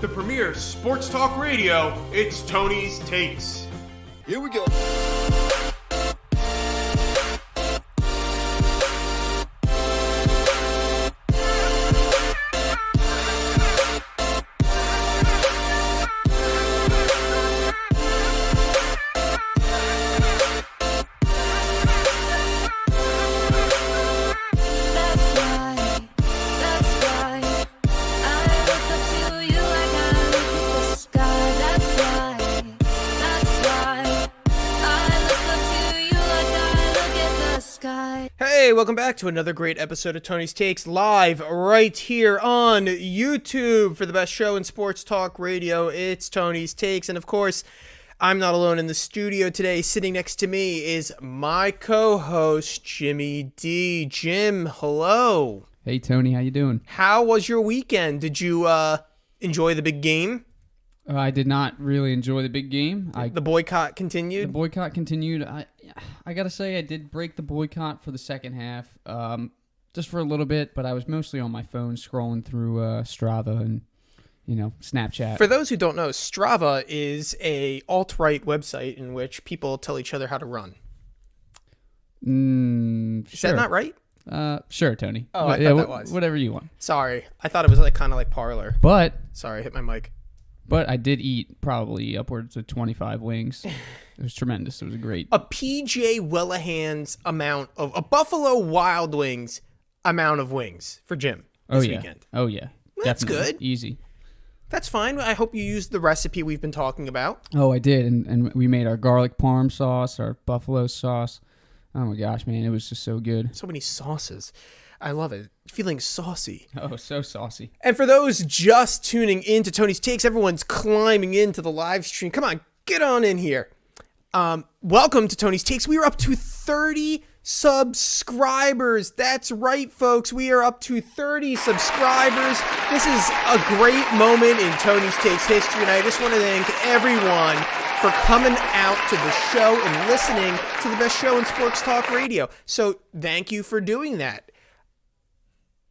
the premier sports talk radio. It's Tony's Takes. Here we go. Hey, welcome back to another great episode of Tony's Takes, live right here on YouTube for the best show in sports talk radio. It's Tony's Takes, and of course, I'm not alone in the studio today. Sitting next to me is my co-host, Jimmy D. Jim, hello. Hey, Tony, how you doing? How was your weekend? Did you enjoy the big game? I did not really enjoy the big game. The boycott continued? The boycott continued. I gotta say, I did break the boycott for the second half, just for a little bit, but I was mostly on my phone scrolling through Strava and, Snapchat. For those who don't know, Strava is a alt-right website in which people tell each other how to run. Is that not right? Sure, Tony. Oh, I thought that was. Whatever you want. Sorry. I thought it was kind of like Parlor. But Sorry, I hit my mic. But I did eat probably upwards of 25 wings. It was tremendous. It was great. A PJ Wellahans amount of a Buffalo Wild Wings amount of wings for Jim this weekend. Oh, yeah. That's Definitely. good. Easy. That's fine. I hope you used the recipe we've been talking about. Oh, I did. And we made our garlic parm sauce, our buffalo sauce. Oh, my gosh, man. It was just so good. So many sauces. I love it. Feeling saucy. Oh, so saucy. And for those just tuning in to Tony's Takes, everyone's climbing into the live stream. Come on, get on in here. Welcome to Tony's Takes. We are up to 30 subscribers. That's right, folks. We are up to 30 subscribers. This is a great moment in Tony's Takes history, and I just want to thank everyone for coming out to the show and listening to the best show in sports talk radio. So thank you for doing that.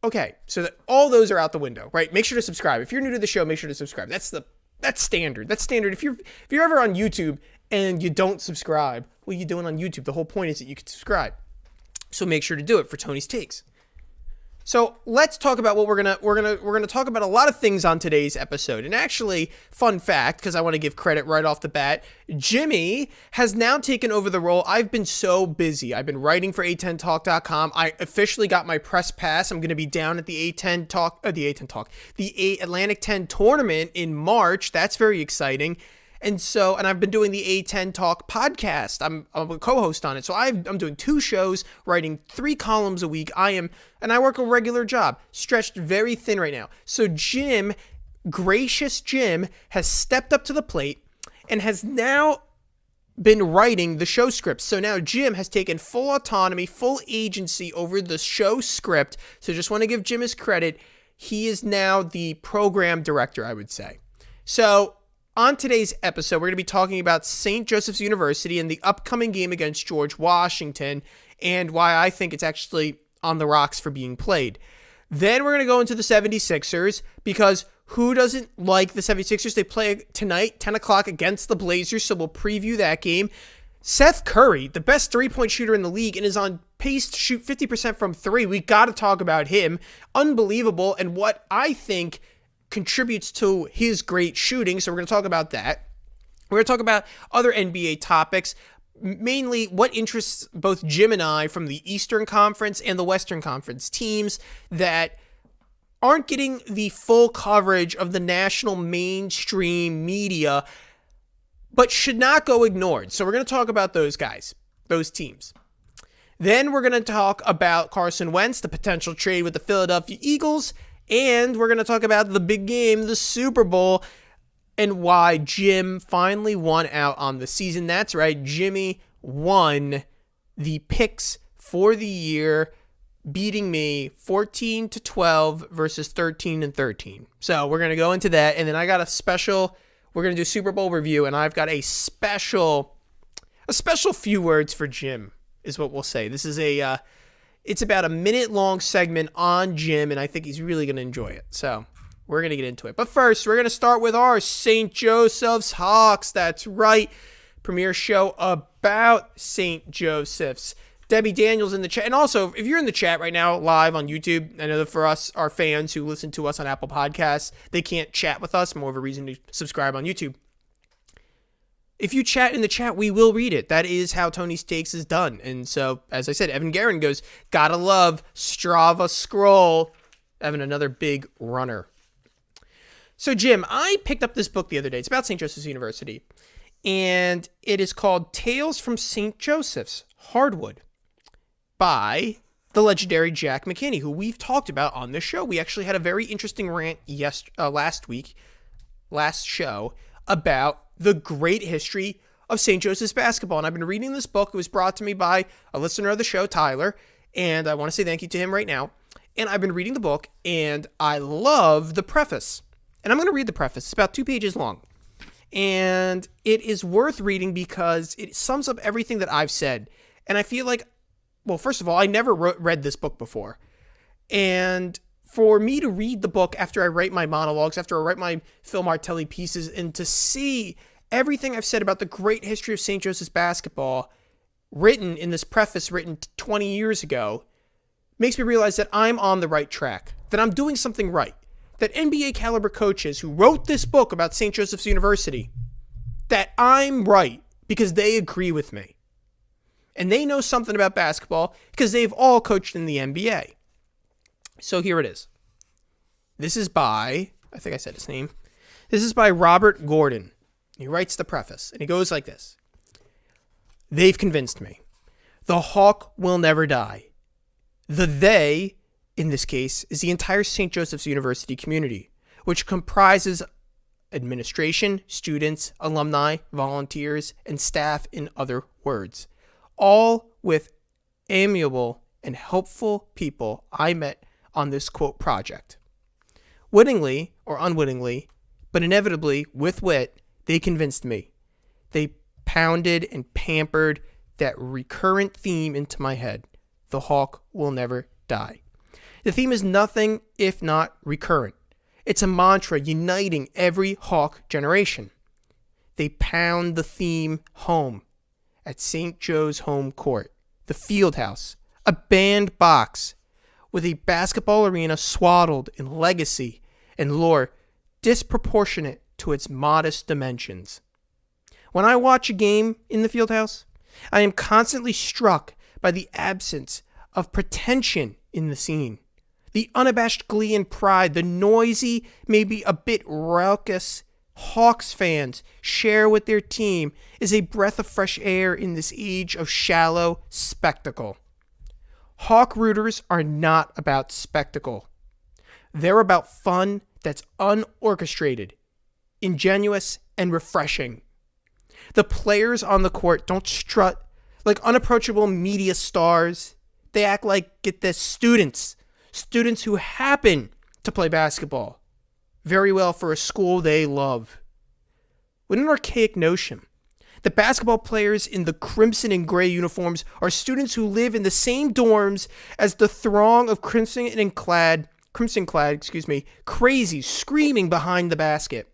Okay, so all those are out the window, right? Make sure to subscribe. If you're new to the show, make sure to subscribe. That's standard. That's standard. If you're ever on YouTube and you don't subscribe, what are you doing on YouTube? The whole point is that you can subscribe. So make sure to do it for Tony's Takes. So let's talk about what we're gonna talk about a lot of things on today's episode. And actually, fun fact, because I want to give credit right off the bat, Jimmy has now taken over the role. I've been so busy. I've been writing for A10Talk.com. I officially got my press pass. I'm going to be down at the the Atlantic 10 tournament in March. That's very exciting. And I've been doing the A10 Talk podcast. I'm a co-host on it. So I'm doing 2 shows, writing 3 columns a week. And I work a regular job, stretched very thin right now. So Jim, gracious Jim, has stepped up to the plate and has now been writing the show script. So now Jim has taken full autonomy, full agency over the show script. So just want to give Jim his credit. He is now the program director, I would say. So on today's episode, we're going to be talking about St. Joseph's University and the upcoming game against George Washington and why I think it's actually on the rocks for being played. Then we're going to go into the 76ers because who doesn't like the 76ers? They play tonight, 10 o'clock against the Blazers, so we'll preview that game. Seth Curry, the best three-point shooter in the league and is on pace to shoot 50% from 3. We got to talk about him. Unbelievable, and what I think contributes to his great shooting, so we're going to talk about that. We're going to talk about other NBA topics, mainly what interests both Jim and I from the Eastern Conference and the Western Conference teams that aren't getting the full coverage of the national mainstream media, but should not go ignored. So we're going to talk about those guys, those teams. Then we're going to talk about Carson Wentz, the potential trade with the Philadelphia Eagles, and we're going to talk about the big game, the Super Bowl, and why Jim finally won out on the season. That's right, Jimmy won the picks for the year, beating me 14-12 versus 13-13. So we're going to go into that, and then I got we're going to do Super Bowl review, and I've got a special few words for Jim, is what we'll say. This is it's about a minute-long segment on Jim, and I think he's really going to enjoy it. So We're going to get into it. But first, we're going to start with our St. Joseph's Hawks. That's right. Premiere show about St. Joseph's. Debbie Daniels in the chat. And also, if you're in the chat right now, live on YouTube, I know that for us, our fans who listen to us on Apple Podcasts, they can't chat with us. More of a reason to subscribe on YouTube. If you chat in the chat, we will read it. That is how Tony's Takes is done. And so, as I said, Evan Guerin goes, gotta love Strava Scroll. Evan, another big runner. So, Jim, I picked up this book the other day. It's about St. Joseph's University. And it is called Tales from St. Joseph's Hardwood by the legendary Jack McKinney, who we've talked about on this show. We actually had a very interesting rant last show, about the great history of St. Joseph's basketball. And I've been reading this book. It was brought to me by a listener of the show, Tyler. And I want to say thank you to him right now. And I've been reading the book, and I love the preface. And I'm going to read the preface. It's about 2 pages long. And it is worth reading because it sums up everything that I've said. And I feel like, well, first of all, I never read this book before. And for me to read the book after I write my monologues, after I write my Phil Martelli pieces, and to see everything I've said about the great history of St. Joseph's basketball written in this preface written 20 years ago, makes me realize that I'm on the right track, that I'm doing something right. That NBA caliber coaches who wrote this book about St. Joseph's University, that I'm right because they agree with me. And they know something about basketball because they've all coached in the NBA. So here it is. This is by, I think I said his name. This is by Robert Gordon. He writes the preface, and he goes like this. They've convinced me. The Hawk will never die. The they, in this case, is the entire St. Joseph's University community, which comprises administration, students, alumni, volunteers, and staff, in other words, all with amiable and helpful people I met on this quote project. Wittingly or unwittingly, but inevitably with wit, they convinced me. They pounded and pampered that recurrent theme into my head. The Hawk will never die. The theme is nothing if not recurrent. It's a mantra uniting every Hawk generation. They pound the theme home at St. Joe's home court, the field house, a bandbox with a basketball arena swaddled in legacy and lore disproportionate to its modest dimensions. When I watch a game in the field house, I am constantly struck by the absence of pretension in the scene. The unabashed glee and pride, the noisy, maybe a bit raucous Hawks fans share with their team is a breath of fresh air in this age of shallow spectacle. Hawk rooters are not about spectacle. They're about fun that's unorchestrated, ingenuous, and refreshing. The players on the court don't strut like unapproachable media stars. They act like, get this, students who happen to play basketball very well for a school they love. With an archaic notion, the basketball players in the crimson and gray uniforms are students who live in the same dorms as the throng of crimson clad, crazies screaming behind the basket.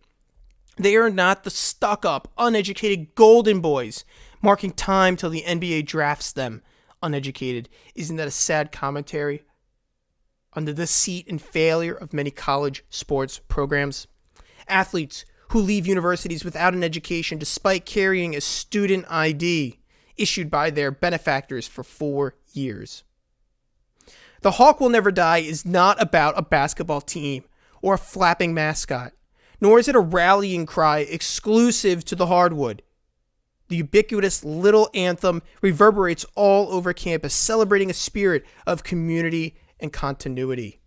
They are not the stuck-up, uneducated golden boys marking time till the NBA drafts them uneducated. Isn't that a sad commentary on the deceit and failure of many college sports programs? Athletes who leave universities without an education despite carrying a student ID issued by their benefactors for 4 years. The Hawk Will Never Die is not about a basketball team or a flapping mascot, nor is it a rallying cry exclusive to the hardwood. The ubiquitous little anthem reverberates all over campus, celebrating a spirit of community and continuity.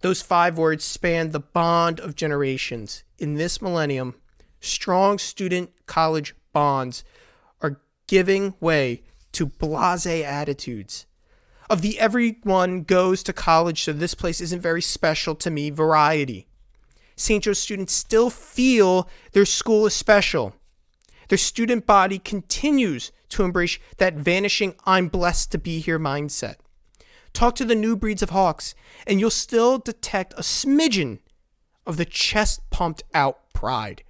Those 5 words span the bond of generations. In this millennium, strong student-college bonds are giving way to blasé attitudes of the everyone goes to college, so this place isn't very special to me variety. St. Joe students still feel their school is special. Their student body continues to embrace that vanishing I'm blessed to be here mindset. Talk to the new breeds of Hawks, and you'll still detect a smidgen of the chest-pumped-out pride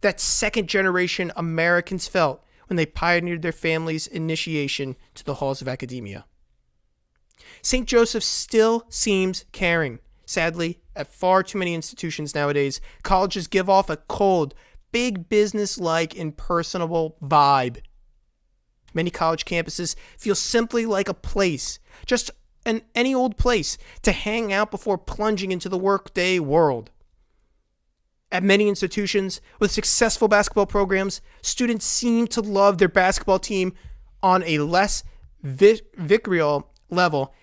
that second-generation Americans felt when they pioneered their family's initiation to the halls of academia. St. Joseph's still seems caring. Sadly, at far too many institutions nowadays, colleges give off a cold, big business-like, impersonable vibe. Many college campuses feel simply like a place, just any old place, to hang out before plunging into the workday world. At many institutions with successful basketball programs, students seem to love their basketball team on a less vitriol level,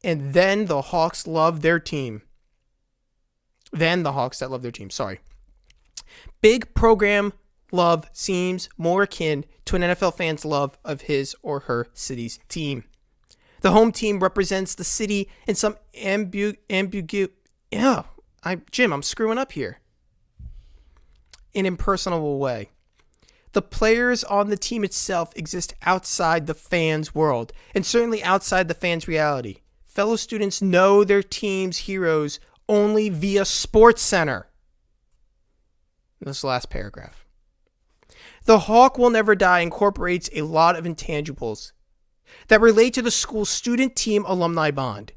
and then the Hawks love their team. Big program love seems more akin to an NFL fan's love of his or her city's team. The home team represents the city in some Jim, I'm screwing up here. An impersonal way. The players on the team itself exist outside the fans' world, and certainly outside the fans' reality. Fellow students know their team's heroes only via Sports Center. This last paragraph. The Hawk Will Never Die incorporates a lot of intangibles that relate to the school's student team alumni bond.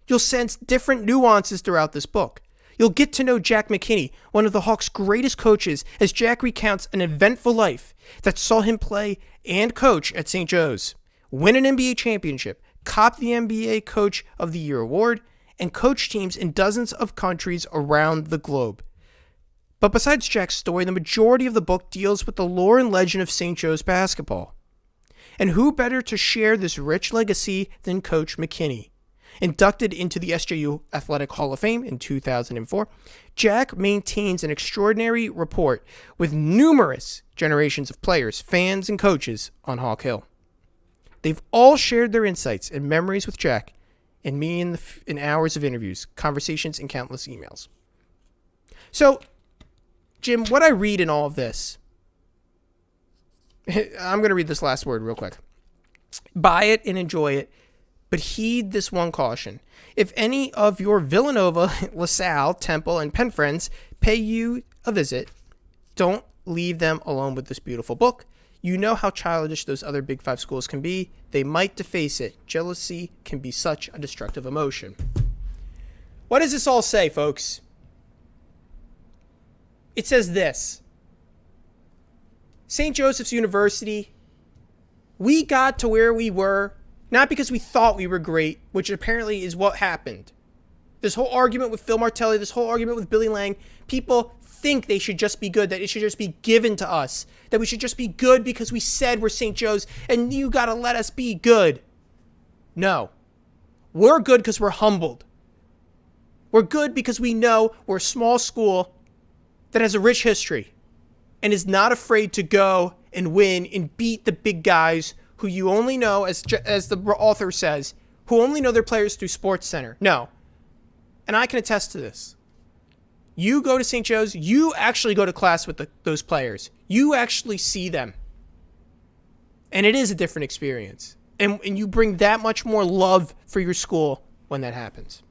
You'll sense different nuances throughout this book. You'll get to know Jack McKinney, one of the Hawks' greatest coaches, as Jack recounts an eventful life that saw him play and coach at St. Joe's, win an NBA championship, cop the NBA Coach of the Year award, and coach teams in dozens of countries around the globe. But besides Jack's story, the majority of the book deals with the lore and legend of St. Joe's basketball. And who better to share this rich legacy than Coach McKinney? Inducted into the SJU Athletic Hall of Fame in 2004, Jack maintains an extraordinary rapport with numerous generations of players, fans, and coaches on Hawk Hill. They've all shared their insights and memories with Jack and me in hours of interviews, conversations, and countless emails. So, Jim, what I read in all of this, I'm going to read this last word real quick. Buy it and enjoy it, but heed this one caution. If any of your Villanova, LaSalle, Temple, and Penn friends pay you a visit, don't leave them alone with this beautiful book. You know how childish those other Big Five schools can be. They might deface it. Jealousy can be such a destructive emotion. What does this all say, folks? It says this. St. Joseph's University, we got to where we were, not because we thought we were great, which apparently is what happened. This whole argument with Phil Martelli, this whole argument with Billy Lang, people think they should just be good, that it should just be given to us, that we should just be good because we said we're St. Joe's, and you got to let us be good. No. We're good because we're humbled. We're good because we know we're a small school that has a rich history and is not afraid to go and win and beat the big guys who you only know, as the author says, who only know their players through Sports Center. No. And I can attest to this. You go to St. Joe's, you actually go to class with those players. You actually see them. And it is a different experience. And you bring that much more love for your school when that happens.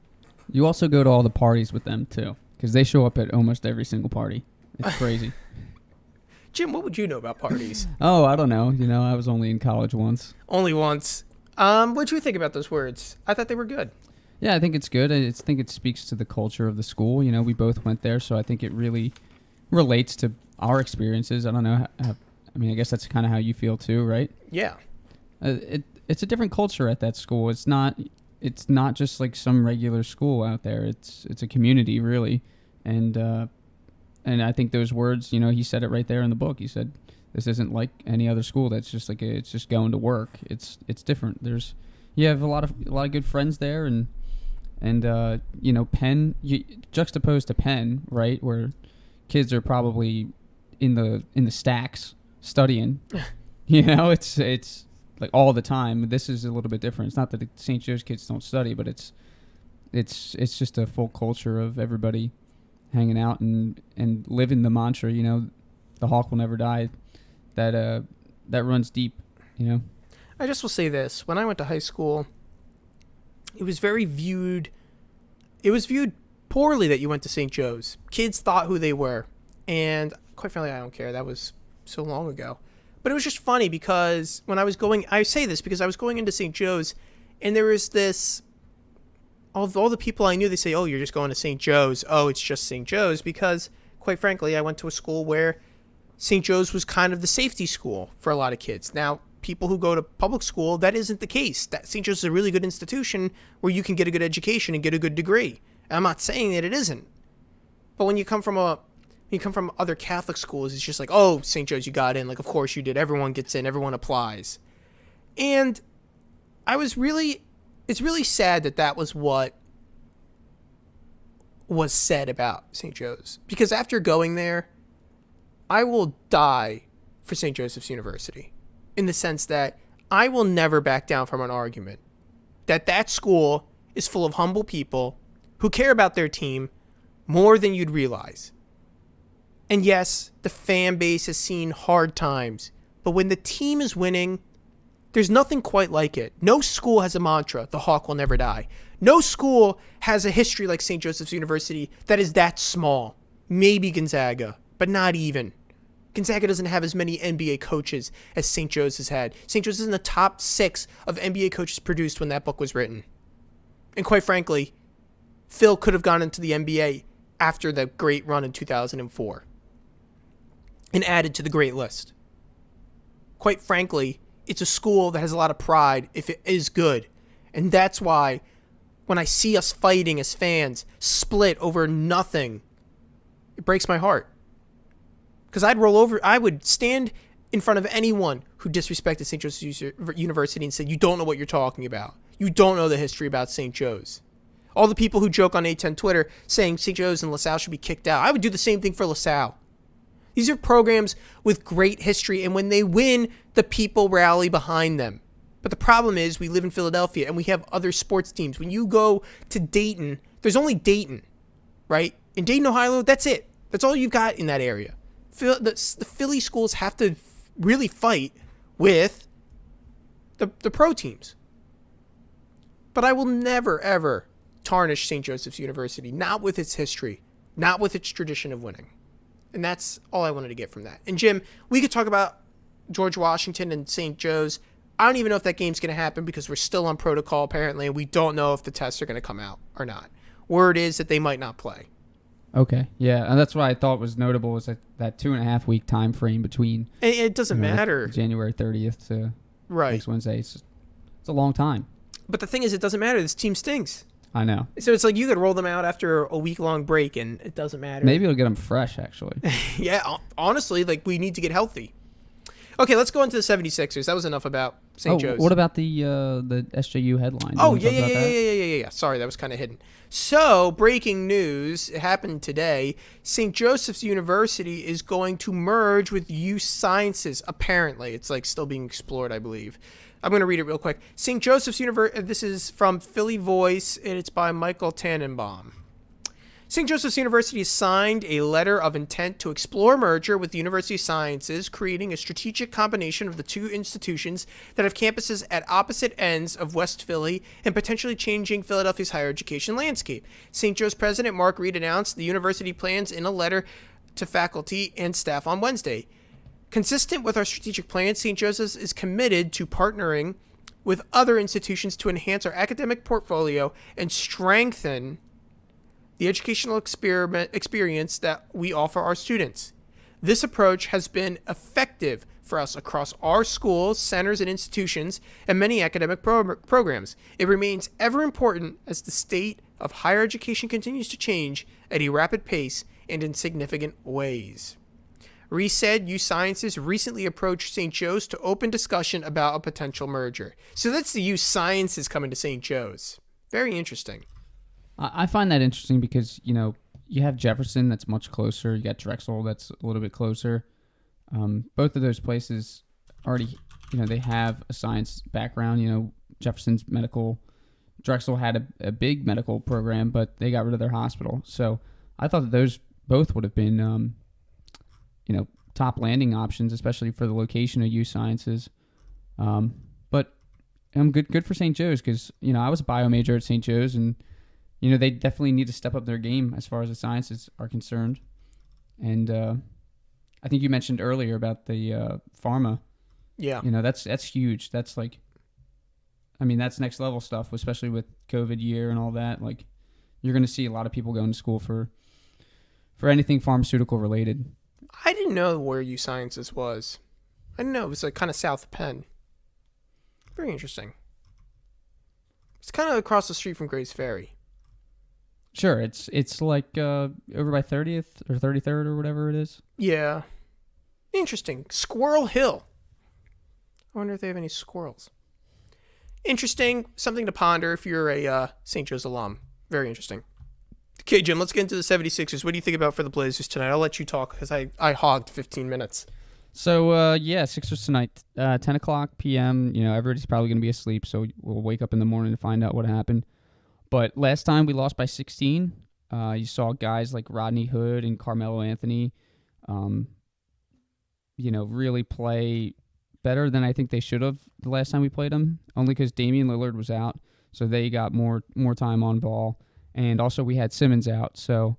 You also go to all the parties with them, too, because they show up at almost every single party. It's crazy. Jim, what would you know about parties? Oh, I don't know. You know, I was only in college once. Only once. What did you think about those words? I thought they were good. Yeah, I think it's good. I think it speaks to the culture of the school. You know, we both went there, so I think it really relates to our experiences. I don't know. I mean, I guess that's kind of how you feel too, right? Yeah. It's a different culture at that school. It's not just like some regular school out there. It's a community, really. And I think those words, you know, he said it right there in the book. He said, "This isn't like any other school. That's just like it's just going to work. It's different. You have a lot of good friends there, and you know, Penn, juxtaposed to Penn, right, where kids are probably in the stacks studying. You know, it's like all the time. This is a little bit different. It's not that the St. Joe's kids don't study, but it's just a full culture of everybody hanging out and living the mantra, you know, the Hawk will never die. That runs deep, you know. I just will say this: when I went to high school, it was viewed poorly that you went to St. Joe's. Kids thought who they were. And quite frankly, I don't care. That was so long ago. But it was just funny because when I was going, I say this because I was going into St. Joe's and there was this, all the people I knew, they say, oh, you're just going to St. Joe's. Oh, it's just St. Joe's. Because quite frankly, I went to a school where St. Joe's was kind of the safety school for a lot of kids. Now, people who go to public school, that isn't the case. That St. Joe's is a really good institution where you can get a good education and get a good degree. And I'm not saying that it isn't. But when you come from other Catholic schools, it's just like, oh, St. Joe's, you got in. Like, of course you did. Everyone gets in. Everyone applies. And it's really sad that was what was said about St. Joe's. Because after going there, I will die for St. Joseph's University. In the sense that I will never back down from an argument that school is full of humble people who care about their team more than you'd realize. And yes, the fan base has seen hard times, but when the team is winning, there's nothing quite like it. No school has a mantra, the hawk will never die. No school has a history like St. Joseph's University that is that small. Maybe Gonzaga, but not even. Gonzaga doesn't have as many NBA coaches as St. Joe's has had. St. Joe's is in the top 6 of NBA coaches produced when that book was written. And quite frankly, Phil could have gone into the NBA after the great run in 2004 and added to the great list. Quite frankly, it's a school that has a lot of pride if it is good. And that's why when I see us fighting as fans, split over nothing, it breaks my heart. Because I would stand in front of anyone who disrespected St. Joe's University and said, you don't know what you're talking about. You don't know the history about St. Joe's. All the people who joke on A10 Twitter saying St. Joe's and LaSalle should be kicked out. I would do the same thing for LaSalle. These are programs with great history, and when they win, the people rally behind them. But the problem is we live in Philadelphia, and we have other sports teams. When you go to Dayton, there's only Dayton, right? In Dayton, Ohio, that's it. That's all you've got in that area. The Philly schools have to really fight with the pro teams. But I will never, ever tarnish St. Joseph's University, not with its history, not with its tradition of winning. And that's all I wanted to get from that. And Jim, we could talk about George Washington and St. Joe's. I don't even know if that game's going to happen because we're still on protocol apparently, and we don't know if the tests are going to come out or not. Word is that they might not play. Okay, yeah, and that's what I thought was notable was that 2.5 week time frame between. It doesn't matter. January 30th to right. Next Wednesday. It's a long time. But the thing is, it doesn't matter. This team stinks. I know. So it's like you could roll them out after a week-long break, and it doesn't matter. Maybe it'll get them fresh, actually. Yeah, honestly, like we need to get healthy. Okay, let's go into the 76ers. That was enough about St. Joe's. What about the SJU headline? Oh, yeah. Sorry, that was kind of hidden. So, breaking news, it happened today. St. Joseph's University is going to merge with U Sciences, apparently. It's like still being explored, I believe. I'm going to read it real quick. St. Joseph's University, this is from Philly Voice, and it's by Michael Tannenbaum. St. Joseph's University signed a letter of intent to explore merger with the University of Sciences, creating a strategic combination of the two institutions that have campuses at opposite ends of West Philly and potentially changing Philadelphia's higher education landscape. St. Joe's president Mark Reed announced the university plans in a letter to faculty and staff on Wednesday. Consistent with our strategic plan, St. Joseph's is committed to partnering with other institutions to enhance our academic portfolio and strengthen the educational experience that we offer our students. This approach has been effective for us across our schools, centers, and institutions, and many academic programs. It remains ever important as the state of higher education continues to change at a rapid pace and in significant ways. Reese said U Sciences recently approached St. Joe's to open discussion about a potential merger. So that's the U Sciences coming to St. Joe's. Very interesting. I find that interesting because, you have Jefferson that's much closer. You got Drexel that's a little bit closer. Both of those places already, they have a science background. Jefferson's medical. Drexel had a big medical program, but they got rid of their hospital. So I thought that those both would have been, top landing options, especially for the location of U Sciences. But I'm good for St. Joe's because, I was a bio major at St. Joe's and they definitely need to step up their game as far as the sciences are concerned. And I think you mentioned earlier about the pharma. Yeah. That's huge. That's that's next level stuff, especially with COVID year and all that. Like, you're going to see a lot of people going to school for anything pharmaceutical related. I didn't know where U Sciences was. I didn't know it was like kind of south of Penn. Very interesting. It's kind of across the street from Grace Ferry. Sure, it's like over by 30th or 33rd or whatever it is. Yeah. Interesting. Squirrel Hill. I wonder if they have any squirrels. Interesting. Something to ponder if you're a St. Joe's alum. Very interesting. Okay, Jim, let's get into the 76ers. What do you think about for the Blazers tonight? I'll let you talk because I hogged 15 minutes. So, Sixers tonight, 10 o'clock p.m. Everybody's probably going to be asleep, so we'll wake up in the morning to find out what happened. But last time we lost by 16. You saw guys like Rodney Hood and Carmelo Anthony, really play better than I think they should have the last time we played them, only because Damian Lillard was out, so they got more time on ball. And also we had Simmons out. So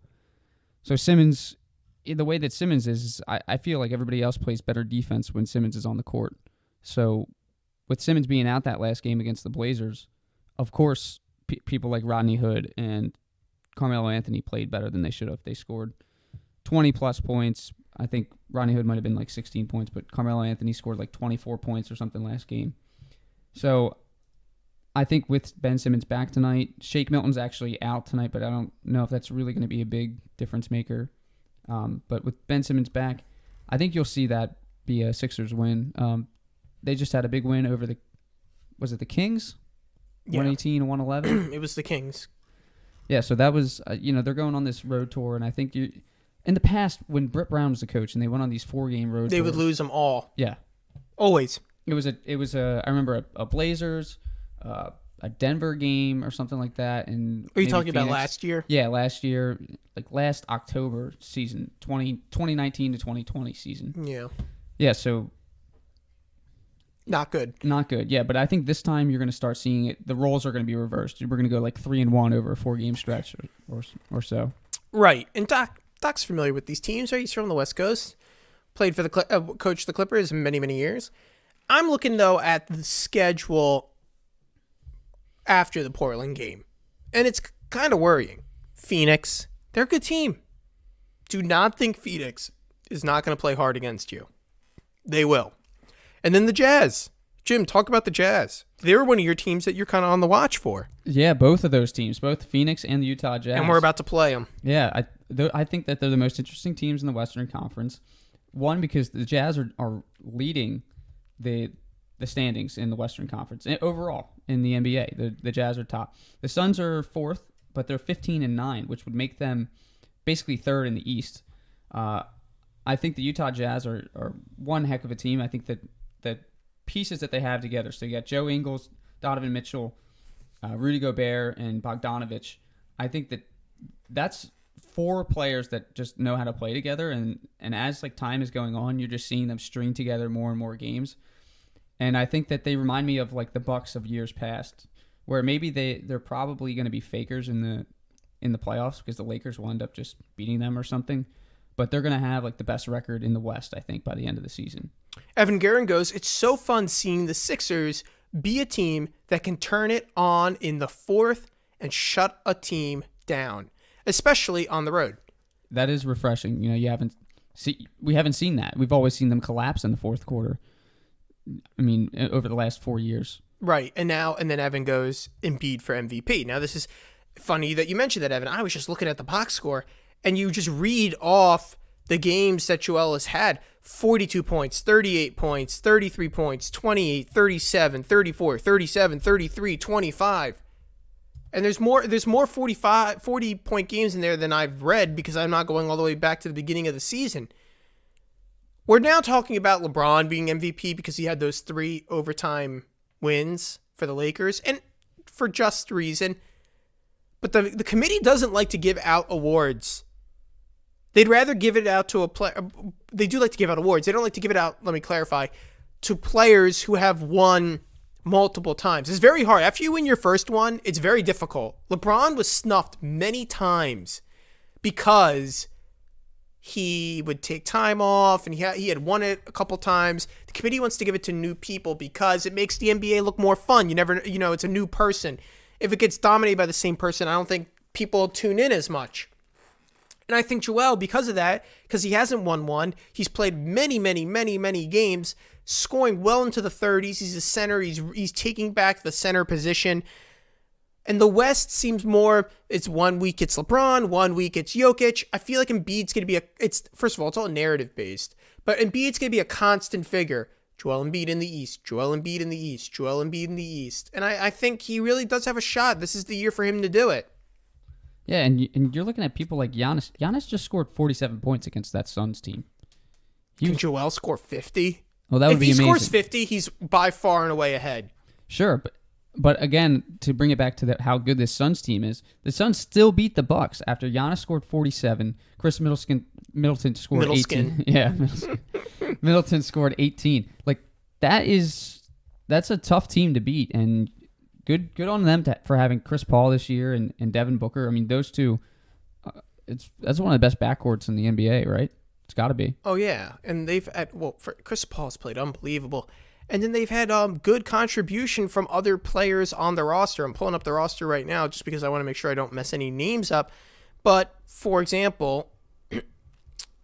Simmons, the way that Simmons is I feel like everybody else plays better defense when Simmons is on the court. So with Simmons being out that last game against the Blazers, of course, people like Rodney Hood and Carmelo Anthony played better than they should have. They scored 20-plus points. I think Rodney Hood might have been like 16 points, but Carmelo Anthony scored like 24 points or something last game. So I think with Ben Simmons back tonight, Shake Milton's actually out tonight, but I don't know if that's really going to be a big difference maker. But with Ben Simmons back, I think you'll see that be a Sixers win. They just had a big win over was it the Kings? Yeah. 118-111? It was the Kings. Yeah, so that was, they're going on this road tour, and I think in the past, when Brett Brown was the coach and they went on these 4-game road tours. They would lose them all. Yeah. Always. It was I remember a Blazers, a Denver game or something like that. And are you talking about last year? Yeah, last year, like last October season, 2019 to 2020 season. Yeah. Yeah, so not good. Not good, yeah. But I think this time you're going to start seeing it. The roles are going to be reversed. We're going to go like 3-1 over a 4-game stretch or so. Right. And Doc's familiar with these teams, right? He's from the West Coast. Played for coached the Clippers many, many years. I'm looking, though, at the schedule after the Portland game. And it's kind of worrying. Phoenix, they're a good team. Do not think Phoenix is not going to play hard against you. They will. And then the Jazz. Jim, talk about the Jazz. They're one of your teams that you're kind of on the watch for. Yeah, both of those teams, both Phoenix and the Utah Jazz. And we're about to play them. Yeah, I think that they're the most interesting teams in the Western Conference. One, because the Jazz are leading the standings in the Western Conference. And overall, in the NBA, the Jazz are top. The Suns are fourth, but they're 15-9, which would make them basically third in the East. I think the Utah Jazz are one heck of a team. I think that pieces that they have together. So you got Joe Ingles, Donovan Mitchell, Rudy Gobert, and Bogdanovich. I think that's 4 players that just know how to play together. And as like time is going on, you're just seeing them string together more and more games. And I think that they remind me of like the Bucks of years past, where maybe they're probably going to be fakers in the playoffs because the Lakers will end up just beating them or something. But they're going to have like the best record in the West, I think, by the end of the season. Evan Guerin goes, it's so fun seeing the Sixers be a team that can turn it on in the fourth and shut a team down, especially on the road. That is refreshing. We haven't seen that. We've always seen them collapse in the fourth quarter. I mean, over the last 4 years. Right. And then Evan goes Embiid for MVP. Now, this is funny that you mentioned that, Evan. I was just looking at the box score, and you just read off the games that Joel has had. 42 points, 38 points, 33 points, 28, 37, 34, 37, 33, 25. And there's more 40-point games in there than I've read because I'm not going all the way back to the beginning of the season. We're now talking about LeBron being MVP because he had those 3 overtime wins for the Lakers, and for just reason. But the committee doesn't like to give out awards. They'd rather give it out to a player. They do like to give out awards. They don't like to give it out, let me clarify, to players who have won multiple times. It's very hard. After you win your first one, it's very difficult. LeBron was snuffed many times because he would take time off, and he had won it a couple times. The committee wants to give it to new people because it makes the NBA look more fun. You never, it's a new person. If it gets dominated by the same person, I don't think people tune in as much. And I think Joel, because of that, because he hasn't won one, he's played many, many, many, many games, scoring well into the 30s. He's a center. He's taking back the center position. And the West seems more, it's 1 week it's LeBron, 1 week it's Jokic. I feel like Embiid's going to be first of all, it's all narrative based, but Embiid's going to be a constant figure. Joel Embiid in the East, Joel Embiid in the East, Joel Embiid in the East. And I think he really does have a shot. This is the year for him to do it. Yeah, and you're looking at people like Giannis. Giannis just scored 47 points against that Suns team. Can Joel score 50? Well, that would be amazing. If he scores 50, he's by far and away ahead. Sure, but again, to bring it back to how good this Suns team is, the Suns still beat the Bucks after Giannis scored 47. Chris Middleton scored 18. Yeah, Middleton scored 18. Like that's a tough team to beat, and good on them for having Chris Paul this year and Devin Booker. I mean, those two, that's one of the best backcourts in the NBA, right? It's got to be. Oh yeah, and Chris Paul's played unbelievable. And then they've had good contribution from other players on the roster. I'm pulling up the roster right now just because I want to make sure I don't mess any names up. But, for example,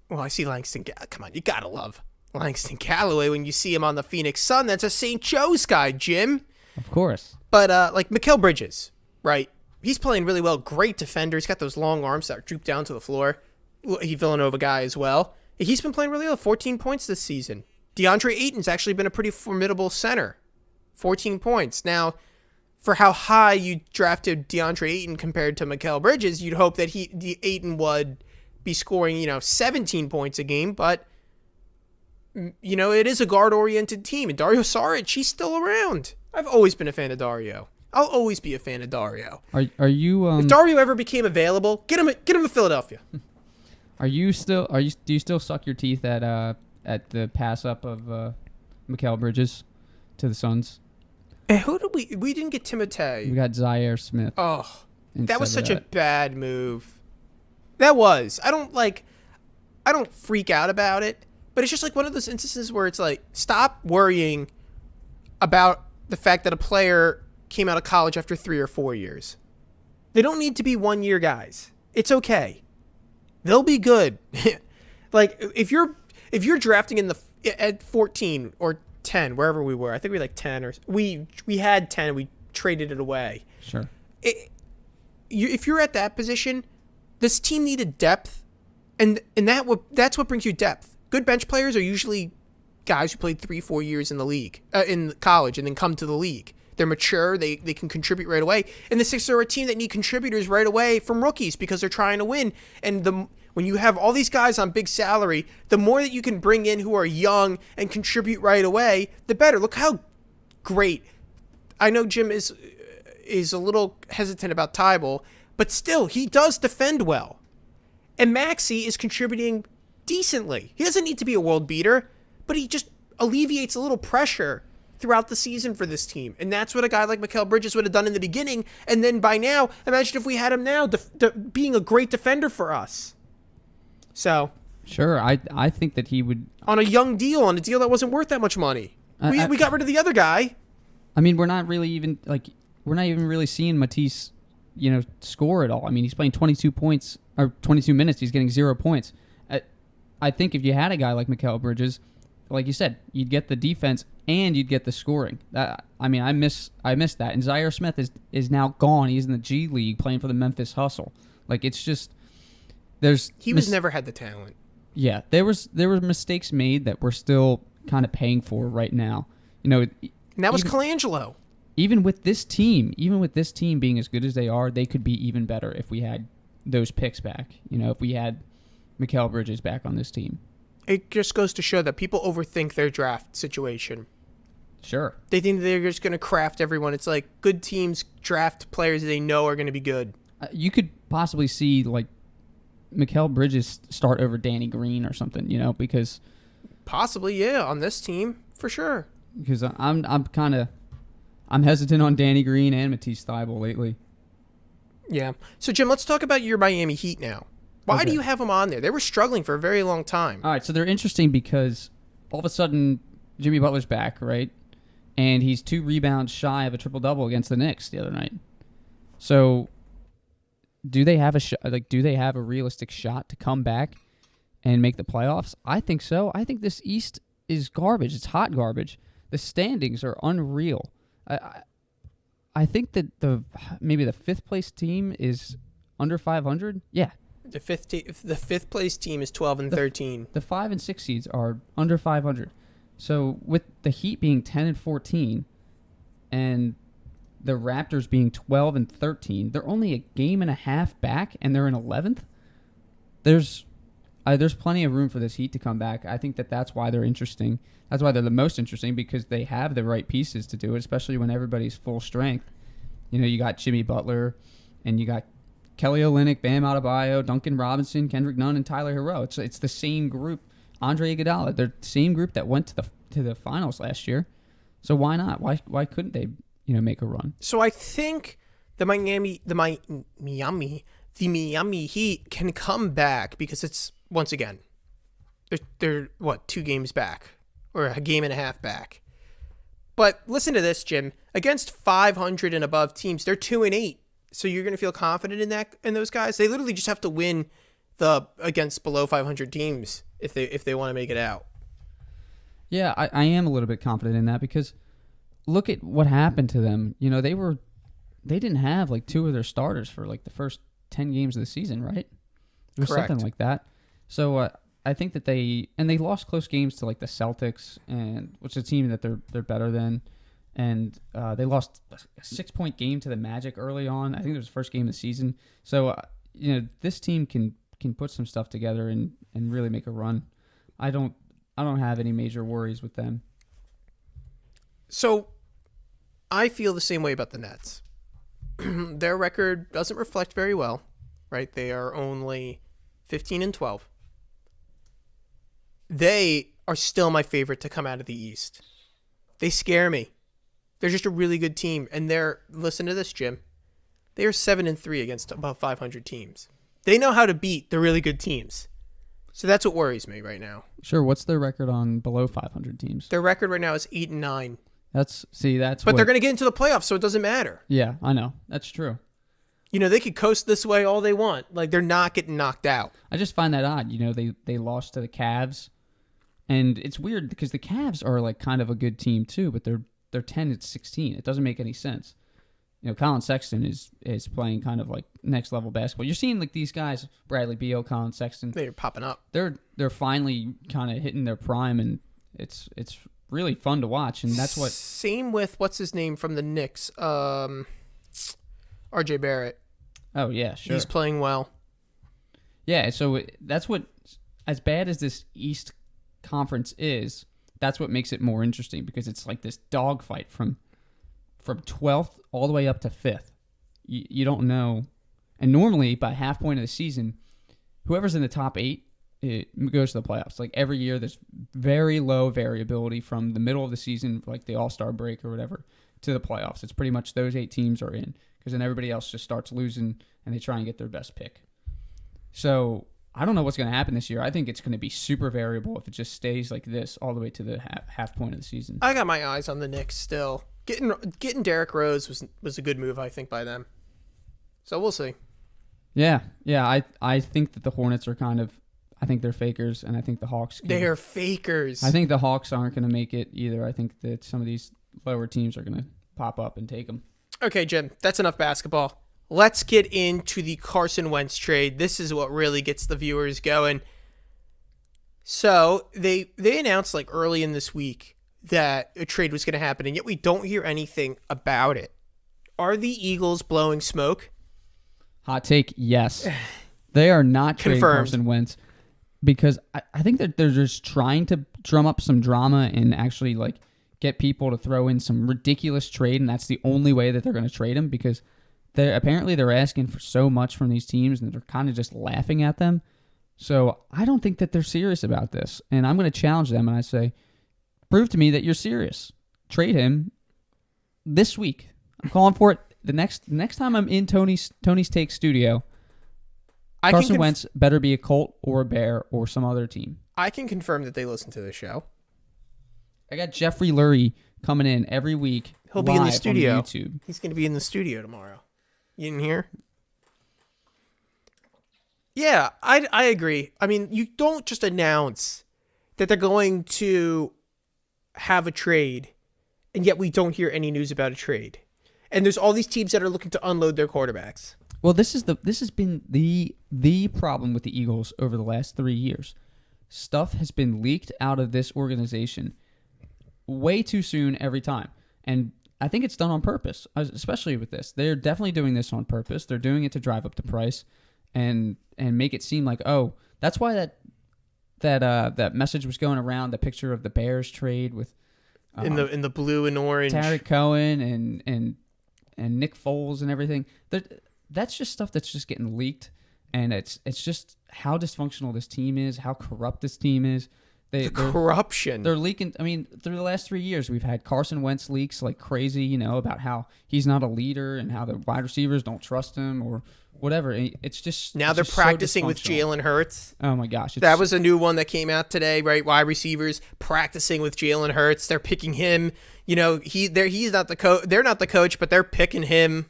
well, I see Langston. Come on, you got to love Langston Calloway when you see him on the Phoenix Sun. That's a St. Joe's guy, Jim. Of course. But, like, Mikal Bridges, right? He's playing really well. Great defender. He's got those long arms that droop down to the floor. He's a Villanova guy as well. He's been playing really well. 14 points this season. DeAndre Ayton's actually been a pretty formidable center. 14 points. Now, for how high you drafted DeAndre Ayton compared to Mikal Bridges, you'd hope that Ayton would be scoring, 17 points a game. But, it is a guard-oriented team. And Dario Saric, he's still around. I've always been a fan of Dario. I'll always be a fan of Dario. Are you? If Dario ever became available, get him to Philadelphia. Do you still suck your teeth at the pass up of Mikal Bridges to the Suns? And who did we didn't get Timothé. We got Zaire Smith. Oh, that was such a bad move. That was. I don't freak out about it, but it's just like one of those instances where it's like, stop worrying about the fact that a player came out of college after 3 or 4 years. They don't need to be 1-year guys. It's okay. They'll be good. Like if you're drafting at 14 or 10, wherever we were, I think we like 10 or we had 10. We traded it away. Sure. If you're at that position, this team needed depth, and that's what brings you depth. Good bench players are usually guys who played 3-4 years in the league, in college, and then come to the league. They're mature. They can contribute right away. And the Sixers are a team that need contributors right away from rookies because they're trying to win. And when you have all these guys on big salary, the more that you can bring in who are young and contribute right away, the better. Look how great. I know Jim is a little hesitant about Tybal, but still, he does defend well. And Maxey is contributing decently. He doesn't need to be a world beater, but he just alleviates a little pressure throughout the season for this team. And that's what a guy like Mikal Bridges would have done in the beginning. And then by now, imagine if we had him now being a great defender for us. So, sure, I think that he would, on a young deal, on a deal that wasn't worth that much money. We got rid of the other guy. I mean, we're not even really seeing Matisse, score at all. I mean, he's playing 22 points or 22 minutes. He's getting 0 points. I think if you had a guy like Mikal Bridges, like you said, you'd get the defense and you'd get the scoring. I miss that. And Zaire Smith is now gone. He's in the G League playing for the Memphis Hustle. Like, it's just he never had the talent. Yeah, there were mistakes made that we're still kind of paying for right now. And that was Colangelo. Even with this team being as good as they are, they could be even better if we had those picks back. If we had Mikal Bridges back on this team. It just goes to show that people overthink their draft situation. Sure. They think they're just going to craft everyone. It's like good teams draft players they know are going to be good. You could possibly see, like, Mikal Bridges start over Danny Green or something, because... Possibly, yeah, on this team, for sure. Because I'm kind of... I'm hesitant on Danny Green and Matisse Thybulle lately. Yeah. So, Jim, let's talk about your Miami Heat now. Why do Okay. you have them on there? They were struggling for a very long time. All right, so they're interesting because all of a sudden Jimmy Butler's back, right? And he's 2 rebounds shy of a triple-double against the Knicks the other night. So do they have a realistic shot to come back and make the playoffs? I think so. I think this East is garbage. It's hot garbage. The standings are unreal. I think that maybe the 5th place team is under 500. Yeah. The fifth place team is 12 and 13. The 5 and 6 seeds are under 500. So with the Heat being 10 and 14 and the Raptors being 12 and 13, they're only a game and a half back and they're in 11th. There's plenty of room for this Heat to come back. I think that's why they're interesting. That's why they're the most interesting, because they have the right pieces to do it, especially when everybody's full strength. You know, you got Jimmy Butler and you got Kelly Olynyk, Bam Adebayo, Duncan Robinson, Kendrick Nunn, and Tyler Hero. It's the same group. Andre Iguodala. They're the same group that went to the finals last year. So why not? Why couldn't they make a run? So I think the Miami Heat can come back because it's, once again, they're 2 games back or a game and a half back. But listen to this, Jim. Against 500 and above teams, they're 2 and 8. So you're going to feel confident in those guys? They literally just have to win against below 500 teams if they want to make it out. Yeah, I am a little bit confident in that because look at what happened to them. You know, they didn't have 2 of their starters for the first 10 games of the season, right? It was Correct. something like that. So I think that they lost close games to the Celtics, which is a team that they're better than. And they lost a 6-point game to the Magic early on. I think it was the first game of the season. So, this team can put some stuff together and really make a run. I don't have any major worries with them. So I feel the same way about the Nets. Their record doesn't reflect very well, right? They are only 15 and 12. They are still my favorite to come out of the East. They scare me. They're just a really good team, and listen to this, Jim. They are 7 and 3 against above 500 teams. They know how to beat the really good teams. So that's what worries me right now. Sure, what's their record on below 500 teams? Their record right now is 8 and 9. But they're going to get into the playoffs, so it doesn't matter. Yeah, I know. That's true. They could coast this way all they want. They're not getting knocked out. I just find that odd. They lost to the Cavs, and it's weird because the Cavs are kind of a good team too, but they're 10 and 16. It doesn't make any sense. Colin Sexton is playing kind of next level basketball. You're seeing these guys, Bradley Beal, Colin Sexton. They're popping up. They're finally kind of hitting their prime, and it's really fun to watch. And that's what. Same with what's his name from the Knicks, RJ Barrett. Oh yeah, sure. He's playing well. Yeah, so that's what. As bad as this East Conference is, that's what makes it more interesting because it's this dogfight from 12th all the way up to 5th. You don't know. And normally, by half point of the season, whoever's in the top 8 it goes to the playoffs. Every year, there's very low variability from the middle of the season, the All-Star break or whatever, to the playoffs. It's pretty much those 8 teams are in because then everybody else just starts losing and they try and get their best pick. So I don't know what's going to happen this year. I think it's going to be super variable if it just stays like this all the way to the half point of the season. I got my eyes on the Knicks still. Getting Derrick Rose was a good move, I think, by them. So we'll see. Yeah. I think that the Hornets are I think they're fakers, and I think the Hawks. They are fakers. I think the Hawks aren't going to make it either. I think that some of these lower teams are going to pop up and take them. Okay, Jim, that's enough basketball. Let's get into the Carson Wentz trade. This is what really gets the viewers going. So they announced early in this week that a trade was going to happen, and yet we don't hear anything about it. Are the Eagles blowing smoke? Hot take, yes. They are not trading Confirmed. Carson Wentz because I think that they're just trying to drum up some drama and actually get people to throw in some ridiculous trade, and that's the only way that they're going to trade him because they're asking for so much from these teams and they're kind of just laughing at them. So I don't think that they're serious about this, and I'm going to challenge them and I say, prove to me that you're serious. Trade him. this week. I'm calling for it. The next time I'm in Tony's Take studio, Carson Wentz better be a Colt or a Bear or some other team. I can confirm that they listen to the show. I got Jeffrey Lurie coming in every week. He'll be in the studio. On YouTube. He's going to be in the studio tomorrow. You didn't hear? Yeah, I agree. I mean, you don't just announce that they're going to have a trade, and yet we don't hear any news about a trade. And there's all these teams that are looking to unload their quarterbacks. Well, this has been the problem with the Eagles over the last 3 years. Stuff has been leaked out of this organization way too soon every time. And I think it's done on purpose, especially with this. They're definitely doing this on purpose. They're doing it to drive up the price and make it seem like, oh, that's why that message was going around, the picture of the Bears trade with in the blue and orange, Tarek Cohen and Nick Foles and everything. That's just stuff that's just getting leaked, and it's just how dysfunctional this team is, how corrupt this team is. Corruption. They're leaking. I mean, through the last 3 years, we've had Carson Wentz leaks like crazy, about how he's not a leader and how the wide receivers don't trust him or whatever. It's just now they're practicing with Jalen Hurts. Oh my gosh, that was a new one that came out today, right? Wide receivers practicing with Jalen Hurts. They're picking him. He's not the coach. They're not the coach, but they're picking him.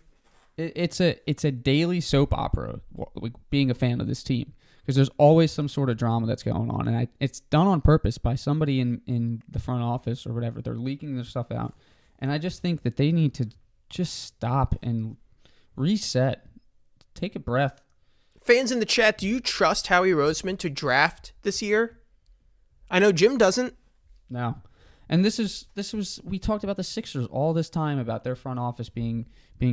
It's a daily soap opera. Being a fan of this team. Because there's always some sort of drama that's going on. And it's done on purpose by somebody in the front office or whatever. They're leaking their stuff out. And I just think that they need to just stop and reset. Take a breath. Fans in the chat, do you trust Howie Roseman to draft this year? I know Jim doesn't. No. And this was we talked about the Sixers all this time about their front office being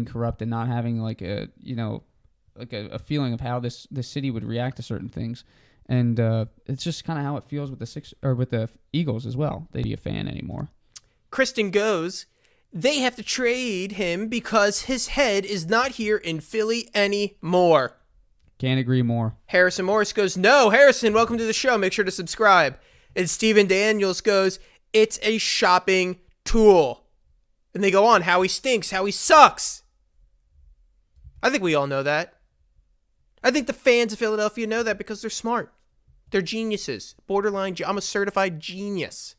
corrupt and not having like a feeling of how this city would react to certain things, and it's just kind of how it feels with the Eagles as well. They'd be a fan anymore. Kristen goes, they have to trade him because his head is not here in Philly anymore. Can't agree more. Harrison Morris goes, no, Harrison, welcome to the show. Make sure to subscribe. And Steven Daniels goes, it's a shopping tool. And they go on, how he stinks, how he sucks. I think we all know that. I think the fans of Philadelphia know that because they're smart. They're geniuses. Borderline, I'm a certified genius.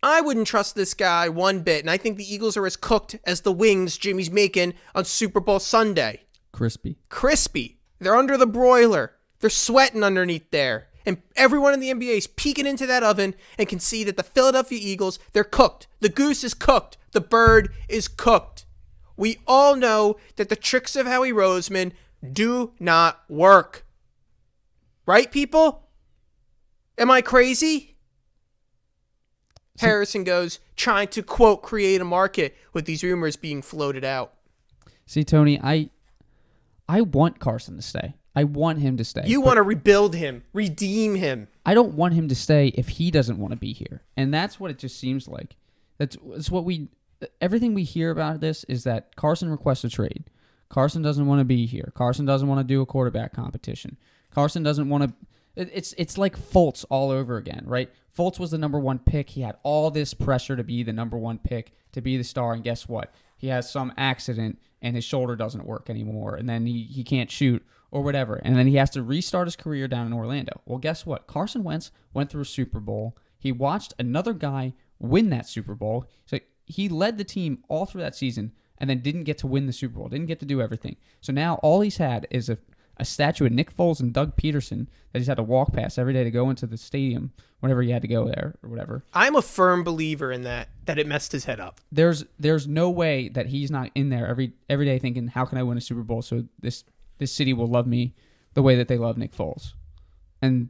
I wouldn't trust this guy one bit, and I think the Eagles are as cooked as the wings Jimmy's making on Super Bowl Sunday. Crispy. They're under the broiler. They're sweating underneath there. And everyone in the NBA is peeking into that oven and can see that the Philadelphia Eagles, they're cooked. The goose is cooked. The bird is cooked. We all know that the tricks of Howie Roseman do not work. Right, people? Am I crazy? Harrison goes, trying to, quote, create a market with these rumors being floated out. See, Tony, I want Carson to stay. I want him to stay. You want to rebuild him, redeem him. I don't want him to stay if he doesn't want to be here. And that's what it just seems like. That's what everything we hear about this is that Carson requests a trade. Carson doesn't want to be here. Carson doesn't want to do a quarterback competition. Carson doesn't want to. It's like Fultz all over again, right? Fultz was the number one pick. He had all this pressure to be the number one pick, to be the star, and guess what? He has some accident and his shoulder doesn't work anymore, and then he can't shoot or whatever, and then he has to restart his career down in Orlando. Well, guess what? Carson Wentz went through a Super Bowl. He watched another guy win that Super Bowl. So he led the team all through that season and then didn't get to win the Super Bowl, didn't get to do everything. So now all he's had is a statue of Nick Foles and Doug Peterson that he's had to walk past every day to go into the stadium whenever he had to go there or whatever. I'm a firm believer in that it messed his head up. There's no way that he's not in there every day thinking, how can I win a Super Bowl so this city will love me the way that they love Nick Foles. And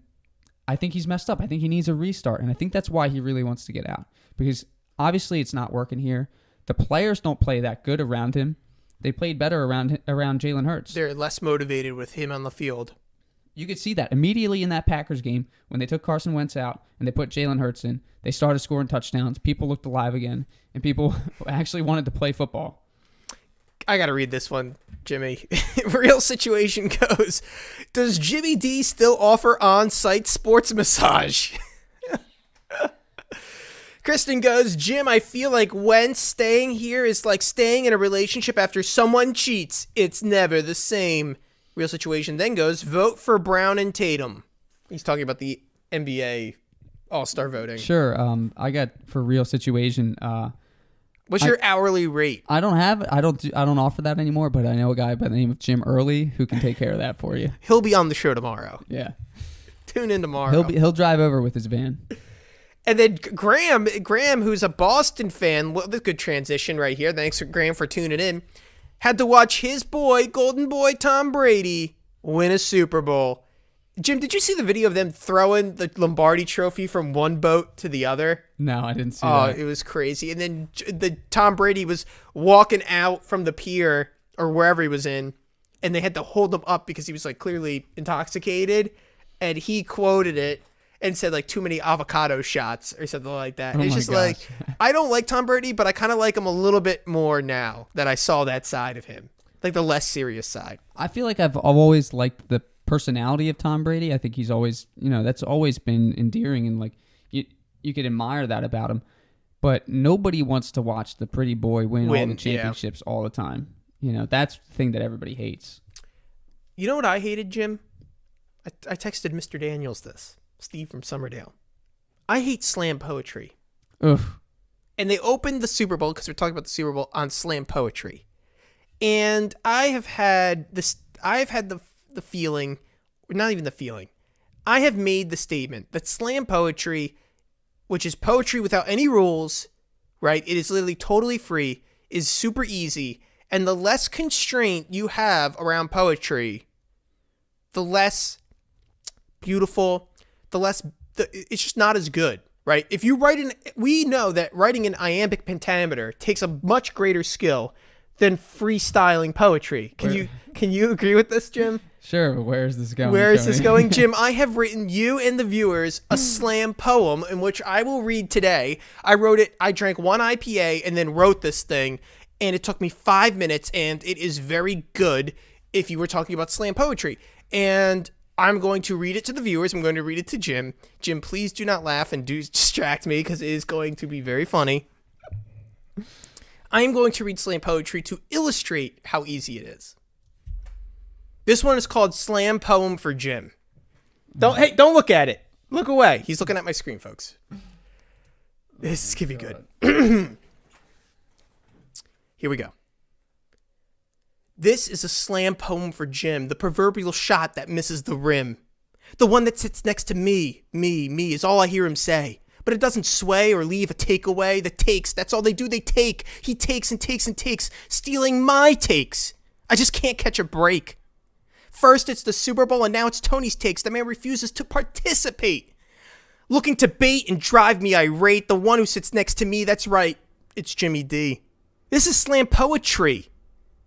I think he's messed up. I think he needs a restart, and I think that's why he really wants to get out. Because obviously it's not working here. The players don't play that good around him. They played better around Jalen Hurts. They're less motivated with him on the field. You could see that immediately in that Packers game when they took Carson Wentz out and they put Jalen Hurts in. They started scoring touchdowns. People looked alive again, and people actually wanted to play football. I got to read this one, Jimmy. Real situation goes, does Jimmy D still offer on-site sports massage? Kristen goes, Jim, I feel like Wentz staying here is like staying in a relationship after someone cheats. It's never the same. Real situation then goes, vote for Brown and Tatum. He's talking about the NBA All-Star voting. Sure. I got for real situation. What's your hourly rate? I don't offer that anymore, but I know a guy by the name of Jim Early who can take care of that for you. He'll be on the show tomorrow. Yeah. Tune in tomorrow. He'll drive over with his van. And then Graham, who's a Boston fan, well, that's a good transition right here. Thanks, Graham, for tuning in. Had to watch his boy, Golden Boy Tom Brady, win a Super Bowl. Jim, did you see the video of them throwing the Lombardi trophy from one boat to the other? No, I didn't see that. Oh, it was crazy. And then the Tom Brady was walking out from the pier or wherever he was in, and they had to hold him up because he was like clearly intoxicated. And he quoted it and said like too many avocado shots or something like that. Oh It's my just gosh. like, I don't like Tom Brady, but I kind of like him a little bit more now that I saw that side of him, like the less serious side. I feel like I've always liked the personality of Tom Brady. I think he's always, that's always been endearing, and like you could admire that about him. But nobody wants to watch the pretty boy win all the championships all the time. That's the thing that everybody hates. You know what I hated, Jim? I texted Mr. Daniels this, Steve from Summerdale. I hate slam poetry. Oof. And they opened the Super Bowl, because we're talking about the Super Bowl, on slam poetry. And I have had the feeling, or not even the feeling, I have made the statement that slam poetry, which is poetry without any rules, right? It is literally totally free, is super easy. And the less constraint you have around poetry, the less beautiful, it's just not as good, right? If you we know that writing an iambic pentameter takes a much greater skill than freestyling poetry. Can you agree with this, Jim? Sure, but where is this going? Where is this going, Jim? I have written you and the viewers a slam poem in which I will read today. I wrote it, I drank one IPA and then wrote this thing, and it took me 5 minutes, and it is very good if you were talking about slam poetry. And I'm going to read it to the viewers. I'm going to read it to Jim. Jim, please do not laugh and do distract me, because it is going to be very funny. I am going to read slam poetry to illustrate how easy it is. This one is called Slam Poem for Jim. Don't look at it. Look away. He's looking at my screen, folks. This is going to be good. Here we go. This is a slam poem for Jim, the proverbial shot that misses the rim. The one that sits next to me is all I hear him say. But it doesn't sway or leave a takeaway. The takes, that's all they do, they take. He takes and takes and takes, stealing my takes. I just can't catch a break. First it's the Super Bowl, and now it's Tony's takes. The man refuses to participate. Looking to bait and drive me irate. The one who sits next to me, that's right, it's Jimmy D. This is slam poetry.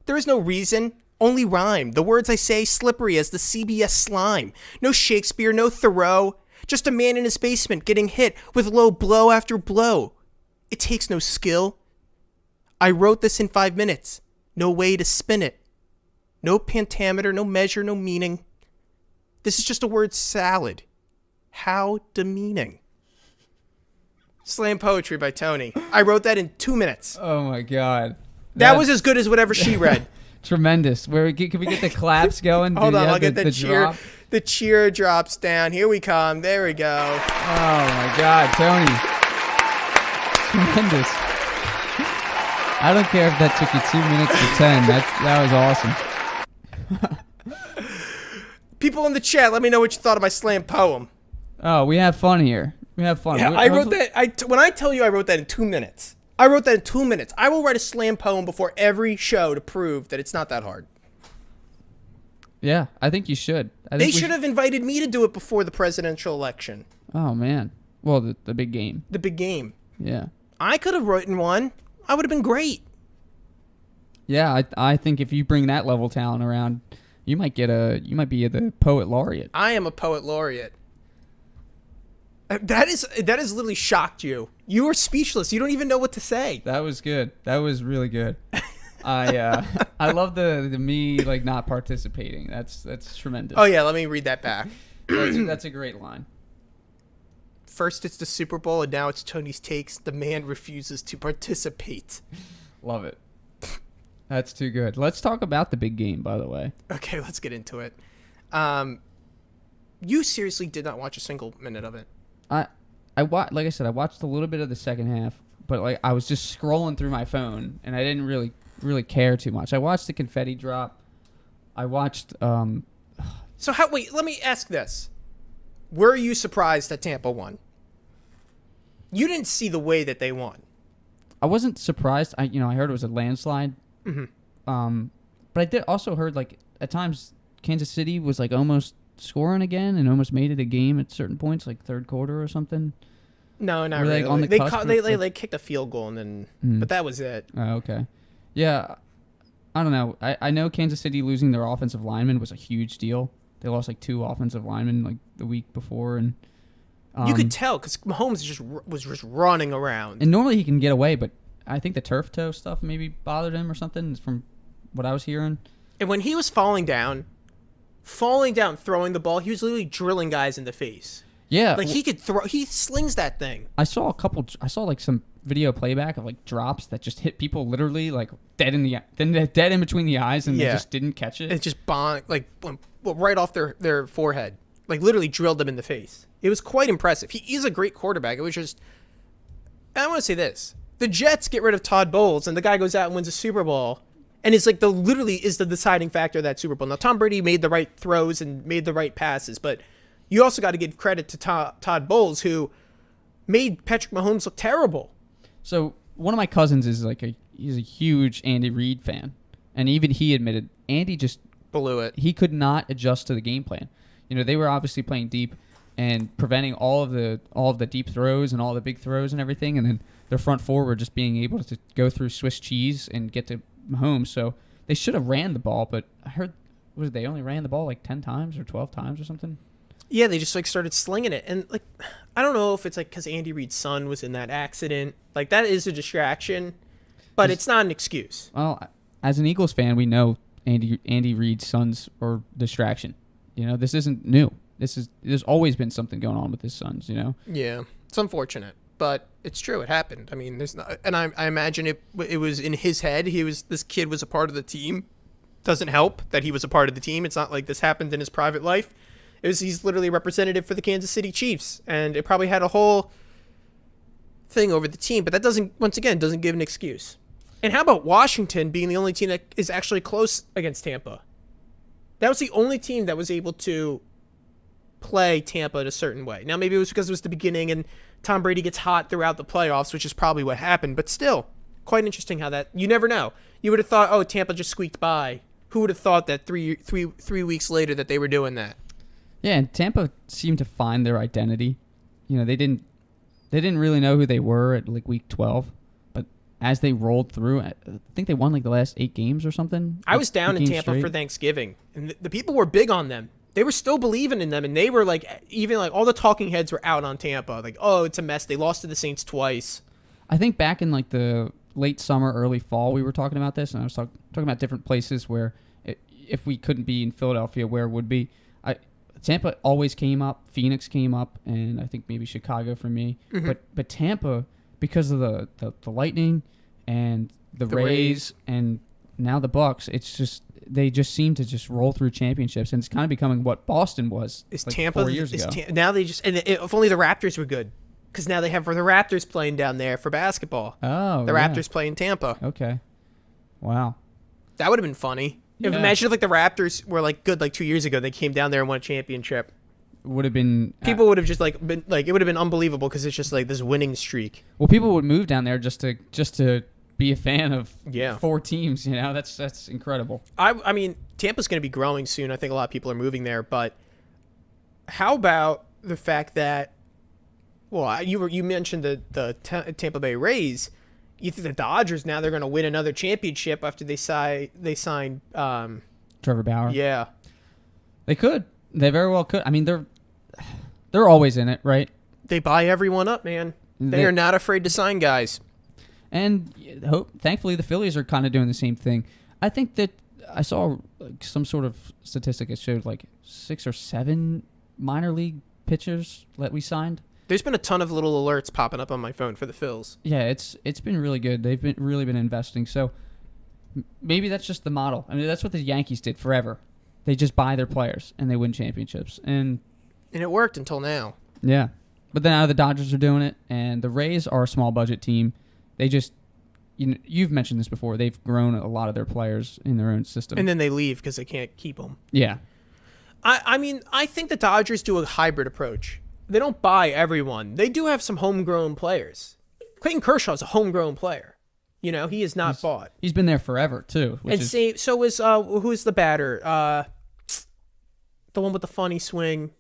There is no reason, only rhyme. The words I say slippery as the CBS slime. No Shakespeare, no Thoreau. Just a man in his basement getting hit with low blow after blow. It takes no skill. I wrote this in 5 minutes. No way to spin it. No pentameter, no measure, no meaning. This is just a word salad. How demeaning. Slam poetry by Tony. I wrote that in 2 minutes. Oh my God. That was as good as whatever she read. Tremendous. Can we get the claps going? Hold on, I'll get the cheer. Drop? The cheer drops down. Here we come. There we go. Oh my God, Tony. Tremendous. I don't care if that took you 2 minutes to 10. That was awesome. People in the chat, let me know what you thought of my slam poem. Oh, we have fun here. We have fun. Yeah, I wrote that. When I tell you I wrote that in 2 minutes, I wrote that in 2 minutes. I will write a slam poem before every show to prove that it's not that hard. Yeah, I think you should. They should have invited me to do it before the presidential election. Oh, man. Well, the big game. The big game. Yeah. I could have written one. I would have been great. Yeah, I think if you bring that level of talent around, you might be the poet laureate. I am a poet laureate. That is literally shocked you. You were speechless. You don't even know what to say. That was good. That was really good. I love the me like not participating. That's tremendous. Oh yeah, let me read that back. That's a great line. First it's the Super Bowl, and now it's Tony's Takes. The man refuses to participate. Love it. That's too good. Let's talk about the big game, by the way. Okay, let's get into it. You seriously did not watch a single minute of it. Like I said, I watched a little bit of the second half, but like I was just scrolling through my phone, and I didn't really care too much. I watched the confetti drop. I watched. So wait, let me ask this: were you surprised that Tampa won? You didn't see the way that they won. I wasn't surprised. I heard it was a landslide. Mm-hmm. But I did also heard like at times Kansas City was like almost scoring again and almost made it a game at certain points, like third quarter or something. No, not Were they, really. like, on the cusp They kicked a field goal and then, but that was it. Oh, okay. Yeah, I don't know. I know Kansas City losing their offensive lineman was a huge deal. They lost like 2 offensive linemen like the week before, and you could tell because Mahomes was just running around. And normally he can get away, but I think the turf toe stuff maybe bothered him or something from what I was hearing. And when he was falling down, throwing the ball, he was literally drilling guys in the face. Yeah, like he could throw. He slings that thing. I saw like some video playback of like drops that just hit people literally like dead in between the eyes, and they just didn't catch it. It just right off their forehead, like literally drilled them in the face. It was quite impressive. He is a great quarterback. It was just. I want to say this: the Jets get rid of Todd Bowles, and the guy goes out and wins a Super Bowl, and it's like literally is the deciding factor of that Super Bowl. Now Tom Brady made the right throws and made the right passes, but you also got to give credit to Todd Bowles, who made Patrick Mahomes look terrible. So one of my cousins is he's a huge Andy Reid fan, and even he admitted Andy just blew it. He could not adjust to the game plan. They were obviously playing deep and preventing all of the deep throws and all the big throws and everything, and then their front four were just being able to go through Swiss cheese and get to Mahomes. So they should have ran the ball, but I heard they only ran the ball like 10 times or 12 times or something. Yeah, they just started slinging it, and I don't know if it's because Andy Reid's son was in that accident. That is a distraction, but it's not an excuse. Well, as an Eagles fan, we know Andy Reid's sons are distraction. This isn't new. There's always been something going on with his sons. Yeah, it's unfortunate, but it's true. It happened. I mean, there's not, and I imagine it was in his head. This kid was a part of the team. Doesn't help that he was a part of the team. It's not like this happened in his private life. He's literally representative for the Kansas City Chiefs, and it probably had a whole thing over the team, but that doesn't give an excuse. And how about Washington being the only team that is actually close against Tampa? That was the only team that was able to play Tampa in a certain way. Now, maybe it was because it was the beginning and Tom Brady gets hot throughout the playoffs, which is probably what happened, but still, quite interesting how that, you never know. You would have thought, oh, Tampa just squeaked by. Who would have thought that three weeks later that they were doing that? Yeah, and Tampa seemed to find their identity. They didn't really know who they were at week 12, but as they rolled through, I think they won the last 8 games or something. I was down in Tampa for Thanksgiving, and the people were big on them. They were still believing in them, and they were even all the talking heads were out on Tampa. Oh, it's a mess. They lost to the Saints twice. I think back in the late summer, early fall, we were talking about this, and I was talking about different places where if we couldn't be in Philadelphia, where it would be. Tampa always came up. Phoenix came up, and I think maybe Chicago for me. Mm-hmm. But Tampa, because of the Lightning and the Rays and now the Bucks, they just seem to just roll through championships, and it's kind of becoming what Boston was Tampa 4 years ago. Now they just, and if only the Raptors were good, because now they have the Raptors playing down there for basketball. Oh, the Raptors play in Tampa. Okay, wow, that would have been funny. Yeah. Imagine if the Raptors were good 2 years ago. They came down there and won a championship. Would have been people would have just been it would have been unbelievable because it's just this winning streak. Well, people would move down there just to be a fan of 4 teams. That's incredible. I mean, Tampa's going to be growing soon. I think a lot of people are moving there. But how about the fact that you mentioned the Tampa Bay Rays. You think the Dodgers now they're going to win another championship after they signed Trevor Bauer? Yeah, they could. They very well could. I mean, they're always in it, right? They buy everyone up, man. They are not afraid to sign guys. And thankfully, the Phillies are kind of doing the same thing. I think that I saw some sort of statistic that showed 6 or 7 minor league pitchers that we signed. There's been a ton of little alerts popping up on my phone for the Phils. Yeah, it's been really good. They've been really been investing. So maybe that's just the model. I mean, that's what the Yankees did forever. They just buy their players and they win championships. And it worked until now. Yeah. But then now the Dodgers are doing it, and the Rays are a small budget team. They just, you've mentioned this before. They've grown a lot of their players in their own system. And then they leave because they can't keep them. Yeah. I mean, I think the Dodgers do a hybrid approach. They don't buy everyone. They do have some homegrown players. Clayton Kershaw is a homegrown player. He is not bought. He's been there forever, too. So is who's the batter? The one with the funny swing.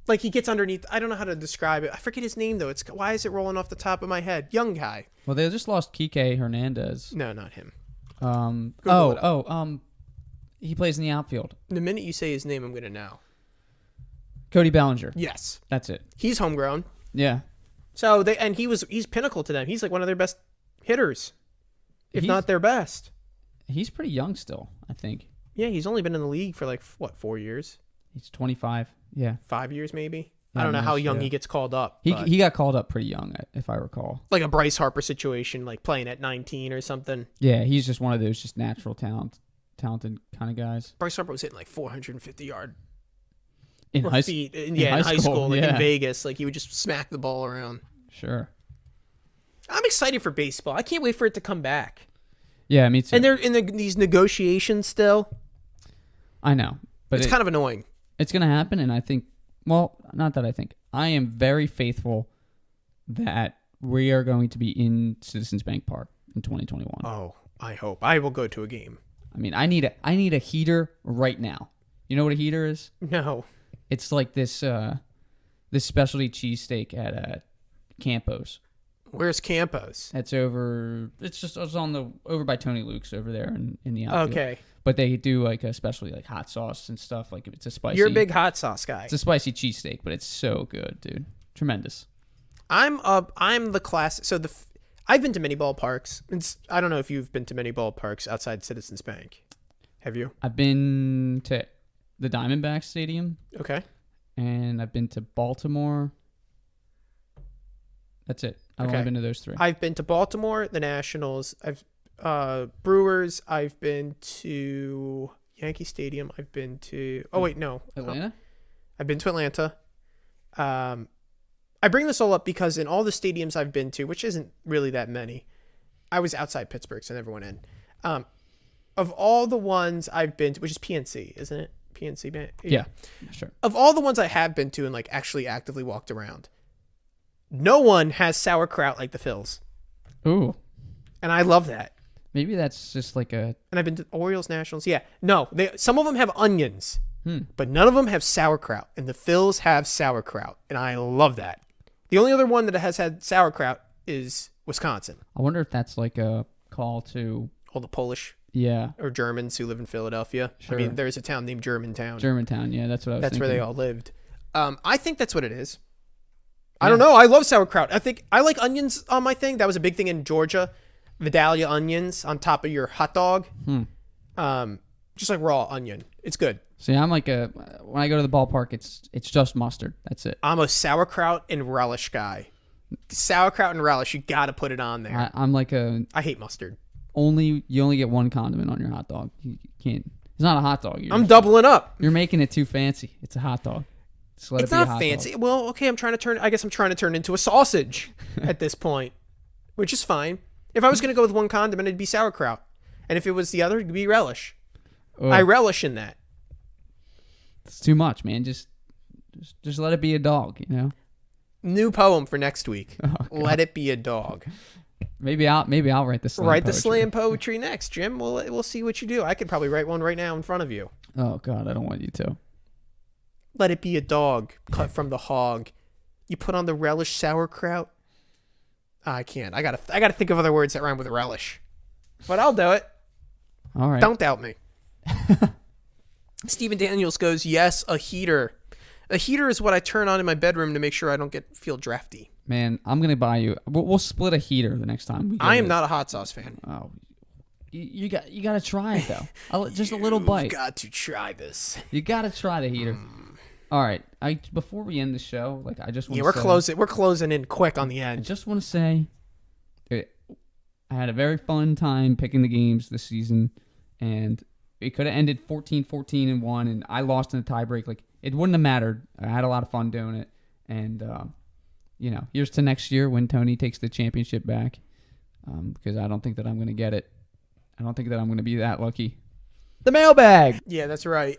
Like, he gets underneath. I don't know how to describe it. I forget his name, though. Why is it rolling off the top of my head? Young guy. Well, they just lost Kike Hernandez. No, not him. He plays in the outfield. The minute you say his name, I'm going to know. Cody Bellinger. Yes. That's it. He's homegrown. Yeah. So he's pinnacle to them. He's like one of their best hitters, if not their best. He's pretty young still, I think. Yeah, he's only been in the league for 4 years? He's 25. Yeah. 5 years maybe? I don't know how young he gets called up. He got called up pretty young, if I recall. Like a Bryce Harper situation, like playing at 19 or something. Yeah, he's just one of those just natural talented kind of guys. Bryce Harper was hitting like 450 yard in high school, like yeah. in Vegas. Like he would just smack the ball around. Sure. I'm excited for baseball. I can't wait for it to come back. Yeah, me too. And they're in these negotiations still. I know. But it's kind of annoying. It's going to happen, and I think, well, not that I think. I am very faithful that we are going to be in Citizens Bank Park in 2021. Oh, I hope. I will go to a game. I mean, I need a heater right now. You know what a heater is? No. It's like this specialty cheesesteak at Campos. Where's Campos? It's over by Tony Luke's over there in the outfield. Okay. But they do like a specialty like hot sauce and stuff. Like it's a spicy. You're a big hot sauce guy. It's a spicy cheesesteak, but it's so good, dude. Tremendous. I'm the class. So I've been to many ballparks. I don't know if you've been to many ballparks outside Citizens Bank. Have you? I've been to the Diamondbacks Stadium. Okay. And I've been to Baltimore. That's it. I've only been to those three. I've been to Baltimore, the Nationals. I've Brewers. I've been to Yankee Stadium. I've been to. Oh wait, no. Atlanta. I've been to Atlanta. I bring this all up because in all the stadiums I've been to, which isn't really that many, I was outside Pittsburgh, so I never went in. Of all the ones I've been to, which is PNC, isn't it? PNC Bank? Yeah, sure. Of all the ones I have been to and like actually actively walked around, no one has sauerkraut like the Phils. Ooh. And I love that. Maybe that's just like a... And I've been to Orioles, Nationals. Yeah. No, some of them have onions, but none of them have sauerkraut. And the Phils have sauerkraut. And I love that. The only other one that has had sauerkraut is Wisconsin. I wonder if that's like a call to... All the Polish or Germans who live in Philadelphia. Sure. I mean, there's a town named Germantown. Germantown, yeah, that's what I was thinking. That's where they all lived. I think that's what it is. I don't know. I love sauerkraut. I think I like onions on my thing. That was a big thing in Georgia. Vidalia onions on top of your hot dog. Just like raw onion. It's good. See, I'm like when I go to the ballpark, it's just mustard. That's it. I'm a sauerkraut and relish guy. Sauerkraut and relish, you got to put it on there. I'm like I hate mustard. You only get one condiment on your hot dog. You can't. It's not a hot dog. I'm doubling up. You're making it too fancy. It's a hot dog. It's not fancy. Dog. Well, okay, I guess I'm trying to turn it into a sausage at this point, which is fine. If I was going to go with one condiment, it'd be sauerkraut. And if it was the other, it'd be relish. Ugh. I relish in that. It's too much, man. Just let it be a dog, you know? New poem for next week. Oh, let it be a dog. Maybe I'll write the slam poetry. The slam poetry next, Jim. We'll see what you do. I could probably write one right now in front of you. Oh, God, I don't want you to. Let it be a dog cut from the hog. You put on the relish sauerkraut. I can't. I gotta think of other words that rhyme with relish. But I'll do it. All right. Don't doubt me. Stephen Daniels goes, yes, a heater. A heater is what I turn on in my bedroom to make sure I don't feel drafty. Man, I'm gonna buy you. We'll split a heater the next time. I am not a hot sauce fan. Oh, you got to try it though. Just a little bite. You got to try this. You got to try the heater. All right. Before we end the show, I just want Yeah, to say, we're closing in quick on the I end. just want to say, I had a very fun time picking the games this season, and it could have ended 14-14-1, and I lost in a tiebreak. It wouldn't have mattered. I had a lot of fun doing it, and here's to next year when Tony takes the championship back, because I don't think that I'm going to get it. I don't think that I'm going to be that lucky. The mailbag. Yeah, that's right.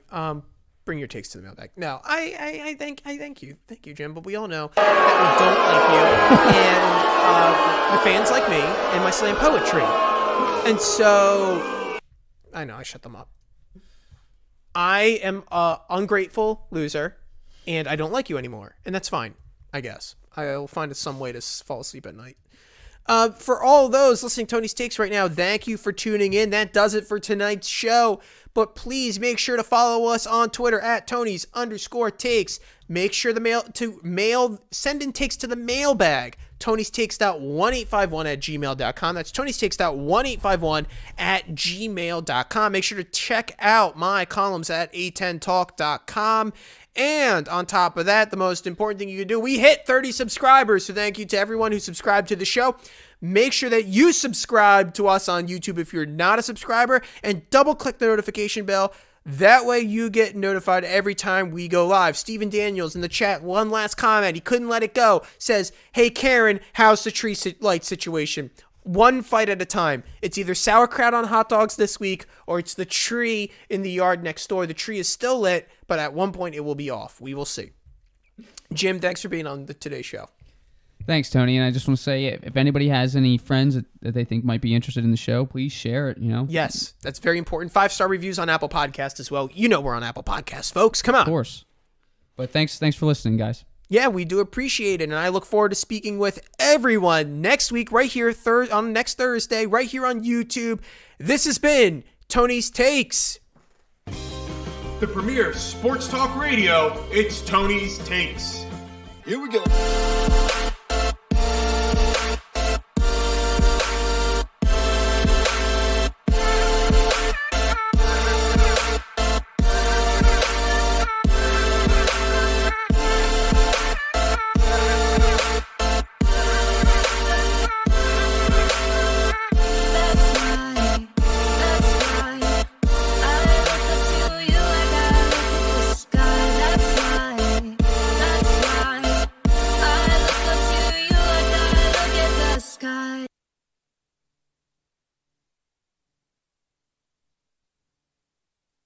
Bring your takes to the mailbag. No, I thank you, Jim. But we all know that we don't like you, and the fans like me and my slam poetry, and so I know I shut them up. I am a ungrateful loser, and I don't like you anymore, and that's fine. I guess I'll find some way to fall asleep at night. For all those listening to Tony's Takes right now, thank you for tuning in. That does it for tonight's show. But please make sure to follow us on Twitter at Tonys_takes. Make sure send in takes to the mailbag. Tony'sTakes.1851@gmail.com. That's Tony'sTakes.1851@gmail.com. Make sure to check out my columns at a10talk.com. And on top of that, the most important thing you can do, we hit 30 subscribers. So thank you to everyone who subscribed to the show. Make sure that you subscribe to us on YouTube if you're not a subscriber, and double click the notification bell. That way you get notified every time we go live. Steven Daniels in the chat, one last comment. He couldn't let it go. Says, hey, Karen, how's the tree light situation? One fight at a time. It's either sauerkraut on hot dogs this week, or it's the tree in the yard next door. The tree is still lit, but at one point it will be off. We will see. Jim, thanks for being on today's show. Thanks, Tony. And I just want to say, if anybody has any friends that they think might be interested in the show, please share it, Yes, that's very important. 5-star reviews on Apple Podcasts as well. We're on Apple Podcasts, folks. Come on. Of course. But thanks for listening, guys. Yeah, we do appreciate it, and I look forward to speaking with everyone next week right here on next Thursday, right here on YouTube. This has been Tony's Takes. The premier sports talk radio, it's Tony's Takes. Here we go.